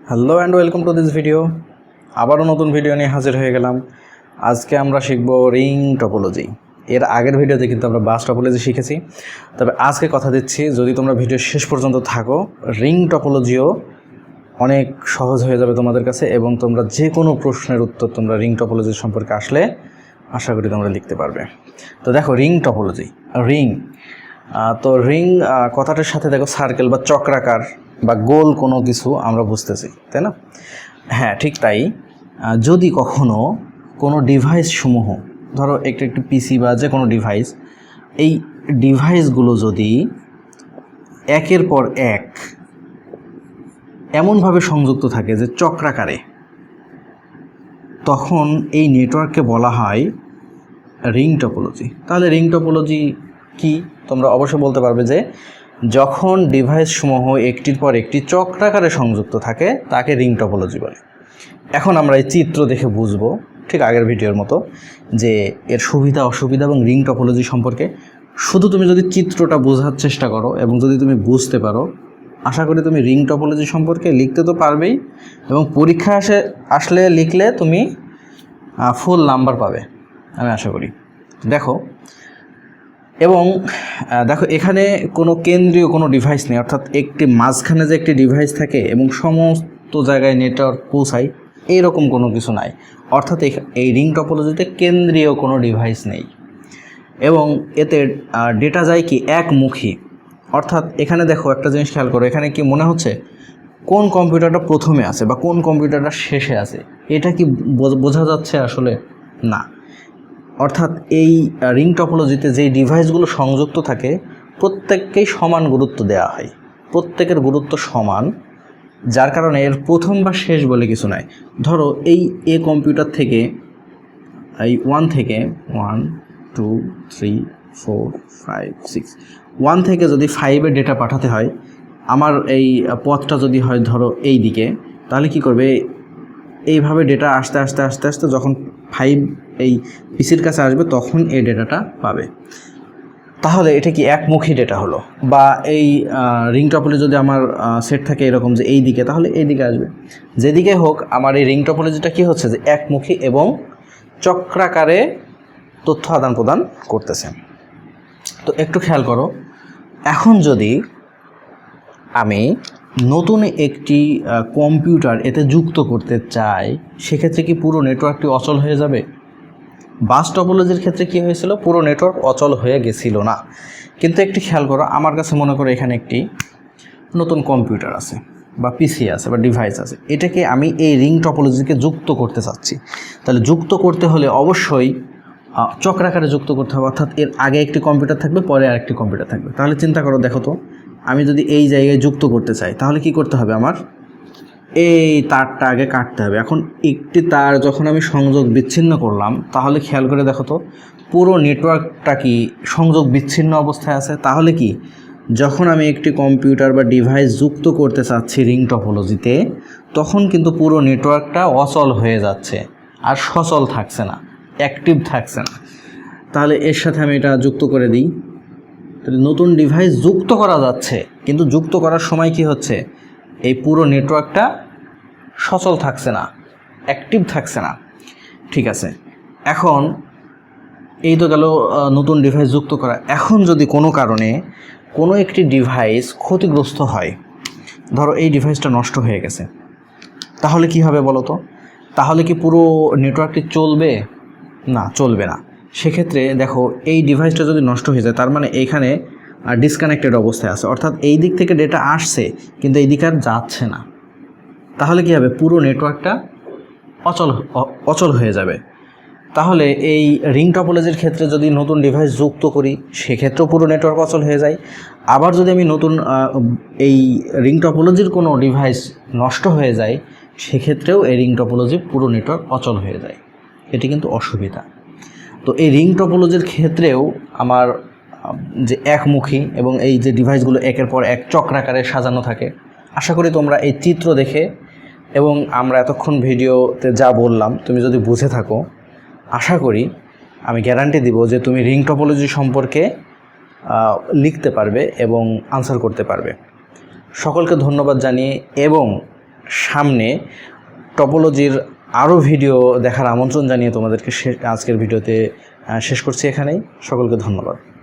Hello and welcome to this video. আবারও নতুন video নিয়ে হাজির হয়ে গেলাম। আজকে আমরা শিখব রিং টপোলজি। এর আগের ভিডিওতে কিন্তু আমরা বাস টপোলজি শিখেছি, তবে আজকে কথা দিচ্ছি যদি তোমরা ভিডিও শেষ পর্যন্ত থাকো রিং টপোলজিও অনেক সহজ হয়ে যাবে তোমাদের কাছে, এবং তোমরা যে কোনো প্রশ্নের উত্তর তোমরা রিং টপোলজি সম্পর্কে আসলে আশা করি তোমরা লিখতে পারবে। তো দেখো রিং টপোলজি, রিং কথাটার সাথে দেখো সার্কেল বা চক্রাকার বা গোল কোনো কিছু আমরা বুঝতেছি, তাই না? হ্যাঁ, ঠিক তাই। যদি কখনো কোনো ডিভাইস সমূহ, ধরো একটি পিসি বা যে কোনো ডিভাইস, এই ডিভাইসগুলো যদি একের পর এক এমনভাবে সংযুক্ত থাকে যে চক্রাকারে, তখন এই নেটওয়ার্ককে বলা হয় রিং টপোলজি। তাহলে রিং টপোলজি কি তোমরা অবশ্যই বলতে পারবে যে যখন ডিভাইসসমূহ একটির পর একটি চক্রাকারে সংযুক্ত থাকে তাকে রিং টপোলজি বলে। এখন আমরা এই চিত্র দেখে বুঝবো, ঠিক আগের ভিডিওর মতো, যে এর সুবিধা অসুবিধা এবং রিং টপোলজি সম্পর্কে। শুধু তুমি যদি চিত্রটা বোঝার চেষ্টা করো এবং যদি তুমি বুঝতে পারো, আশা করি তুমি রিং টপোলজি সম্পর্কে লিখতে তো পারবেই, এবং পরীক্ষা আসলে লিখলে তুমি ফুল নাম্বার পাবে আমি আশা করি। দেখো এখানে কোনো কেন্দ্রীয় কোনো ডিভাইস নেই, অর্থাৎ একটি মাঝখানে যে একটি ডিভাইস থাকে এবং সমস্ত জায়গায় নেটওয়ার্ক পৌঁছায়, এইরকম কোনো কিছু নাই। অর্থাৎ এই রিং টপোলজিতে কেন্দ্রীয় কোনো ডিভাইস নেই, এবং এতে ডেটা যায় কি একমুখী। অর্থাৎ এখানে দেখো একটা জিনিস খেয়াল করো, এখানে কি মনে হচ্ছে কোন কম্পিউটারটা প্রথমে আছে বা কোন কম্পিউটারটা শেষে আছে, এটা কি বোঝা যাচ্ছে? আসলে না। অর্থাৎ এই রিং টপোলজিতে যেই ডিভাইসগুলো সংযুক্ত থাকে প্রত্যেককেই সমান গুরুত্ব দেওয়া হয়, প্রত্যেকের গুরুত্ব সমান, যার কারণে এর প্রথম বা শেষ বলে কিছু নাই। ধরো এই কম্পিউটার থেকে এই 1 থেকে 1 2 3 4 5 6 1 থেকে যদি 5-এর ডেটা পাঠাতে হয়, আমার এই পথটা যদি হয় ধরো এই দিকে, তাহলে কি করবে, এইভাবে ডেটা আস্তে আস্তে আস্তে আস্তে যখন 5 এই পিসির কাছে আসবে তখন এই ডেটাটা পাবে। তাহলে এটা কি একমুখী ডেটা হলো। বা এই রিং টপোলজি যদি আমার সেট থাকে এরকম যে এই দিকে, তাহলে এই দিকে আসবে। যেদিকে হোক আমার এই রিং টপোলজিটা কি হচ্ছে যে একমুখী এবং চক্রাকারে তথ্য আদান প্রদান করতেছে। তো একটু খেয়াল করো, এখন যদি আমি নতুন একটি কম্পিউটার এতে যুক্ত করতে চাই, সেক্ষেত্রে কি পুরো নেটওয়ার্কটি অচল হয়ে যাবে? বাস টপোলজির ক্ষেত্রে কি হয়েছিল, পুরো নেটওয়ার্ক অচল হয়ে গেছিল না। কিন্তু একটি খেয়াল করো, আমার কাছে মনে করো এখানে একটি নতুন কম্পিউটার আছে বা পিসি আছে বা ডিভাইস আছে, এটাকে আমি এই রিং টপোলজিকে যুক্ত করতে চাচ্ছি। তাহলে যুক্ত করতে হলে অবশ্যই চক্রাকারে যুক্ত করতে হবে, অর্থাৎ এর আগে একটি কম্পিউটার থাকবে, পরে আরেকটি কম্পিউটার থাকবে। তাহলে চিন্তা করো, দেখো তো, আমি যদি এই জায়গায় যুক্ত করতে চাই তাহলে কি করতে হবে, আমার এই তারটা আগে কাটতে হবে। এখন একটি তার যখন আমি সংযোগ বিচ্ছিন্ন করলাম, তাহলে খেয়াল করে দেখো তো পুরো নেটওয়ার্কটা কি সংযোগ বিচ্ছিন্ন অবস্থায় আছে। তাহলে কি, যখন আমি একটি কম্পিউটার বা ডিভাইস যুক্ত করতে চাচ্ছি রিং টপোলজিতে, তখন কিন্তু পুরো নেটওয়ার্কটা অচল হয়ে যাচ্ছে, আর সচল থাকছে না, অ্যাক্টিভ থাকছে না। তাহলে এর সাথে আমি এটা যুক্ত করে দিই। তাহলে নতুন ডিভাইস যুক্ত করা যাচ্ছে, কিন্তু যুক্ত করার সময় কি হচ্ছে, এই পুরো নেটওয়ার্কটা সচল থাকছে না, অ্যাক্টিভ থাকছে না। ঠিক আছে, এখন এই তো গেল নতুন ডিভাইস যুক্ত করা। এখন যদি কোনো কারণে কোনো একটি ডিভাইস ক্ষতিগ্রস্ত হয়, ধরো এই ডিভাইসটা নষ্ট হয়ে গেছে, তাহলে কি হবে বলো তো? তাহলে কি পুরো নেটওয়ার্কটি চলবে? না, চলবে না। সেক্ষেত্রে দেখো, এই ডিভাইসটা যদি নষ্ট হয়ে যায়, তার মানে এইখানে ডিসকানেক্টেড অবস্থায় আছে, অর্থাৎ এই দিক থেকে ডেটা আসছে কিন্তু এই দিকে আর যাচ্ছে না। তাহলে কি হবে, পুরো নেটওয়ার্কটা অচল হয়ে যাবে। তাহলে এই রিং টপোলজির ক্ষেত্রে যদি নতুন ডিভাইস যুক্ত করি, সেক্ষেত্রেও পুরো নেটওয়ার্ক অচল হয়ে যায়। আবার যদি আমি নতুন এই রিং টপোলজির কোনো ডিভাইস নষ্ট হয়ে যায়, সেক্ষেত্রেও এই রিং টপোলজির পুরো নেটওয়ার্ক অচল হয়ে যায়। এটি কিন্তু অসুবিধা। তো এই রিং টপোলজির ক্ষেত্রেও আমার যে একমুখী এবং এই যে ডিভাইসগুলো একের পর এক চক্রাকারে সাজানো থাকে, আশা করি তোমরা এই চিত্র দেখে এবং আমরা এতক্ষণ ভিডিওতে যা বললাম তুমি যদি বুঝে থাকো, আশা করি আমি গ্যারান্টি দিব যে তুমি রিং টপোলজি সম্পর্কে লিখতে পারবে এবং আনসার করতে পারবে। সকলকে ধন্যবাদ জানিয়ে এবং সামনে টপোলজির আরও ভিডিও দেখার আমন্ত্রণ জানিয়ে তোমাদেরকে আজকের ভিডিওতে শেষ করছি এখানেই। সকলকে ধন্যবাদ।